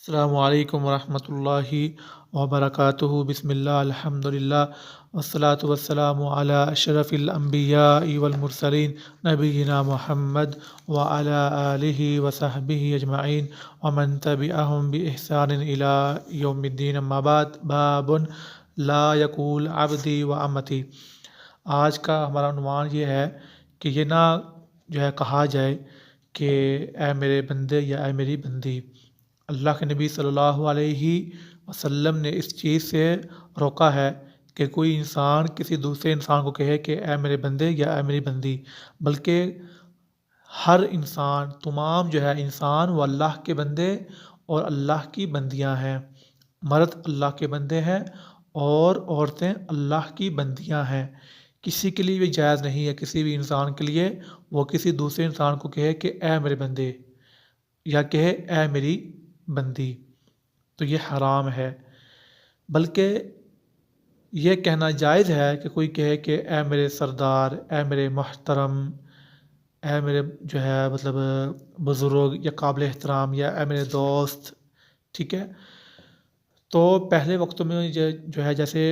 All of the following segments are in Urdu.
السلام علیکم ورحمۃ اللہ وبرکاتہ۔ بسم اللہ الحمد للہ والصلاة والسلام علی اشرف الانبیاء والمرسلین نبینا محمد وعلی آلہ وصحبہ اجمعین ومن تبعہم بإحسان الی یوم الدین، اما بعد۔ باب لا یقول عبدی و امتی۔ آج کا ہمارا عنوان یہ ہے کہ یہ نہ کہا جائے کہ اے میرے بندے یا اے میری بندی۔ اللہ کے نبی صلی اللہ علیہ وسلم نے اس چیز سے روکا ہے کہ کوئی انسان کسی دوسرے انسان کو کہے کہ اے میرے بندے یا اے میری بندی، بلکہ ہر انسان، تمام انسان وہ اللہ کے بندے اور اللہ کی بندیاں ہیں۔ مرد اللہ کے بندے ہیں اور عورتیں اللہ کی بندیاں ہیں۔ کسی کے لیے بھی جائز نہیں ہے، کسی بھی انسان کے لیے وہ کسی دوسرے انسان کو کہے کہ اے میرے بندے یا کہے اے میری بندی، تو یہ حرام ہے۔ بلکہ یہ کہنا جائز ہے کہ کوئی کہے کہ اے میرے سردار، اے میرے محترم، اے میرے بزرگ یا قابل احترام، یا اے میرے دوست، ٹھیک ہے۔ تو پہلے وقتوں میں جیسے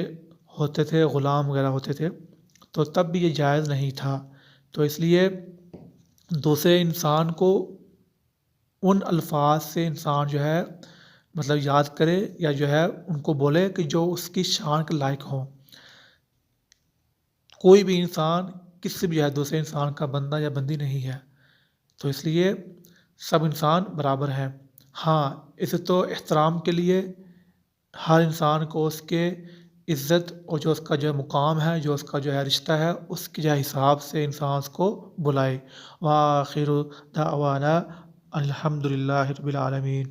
ہوتے تھے، غلام وغیرہ ہوتے تھے، تو تب بھی یہ جائز نہیں تھا۔ تو اس لیے دوسرے انسان کو ان الفاظ سے انسان یاد کرے یا ان کو بولے کہ جو اس کی شان کے لائق ہوں۔ کوئی بھی انسان کسی بھی دوسرے انسان کا بندہ یا بندی نہیں ہے، تو اس لیے سب انسان برابر ہیں۔ ہاں، اسے تو احترام کے لیے ہر انسان کو اس کے عزت اور جو اس کا مقام ہے، جو اس کا رشتہ ہے، اس کے حساب سے انسان اس کو بلائے۔ وآخر دعوانا الحمد للہ رب العالمین۔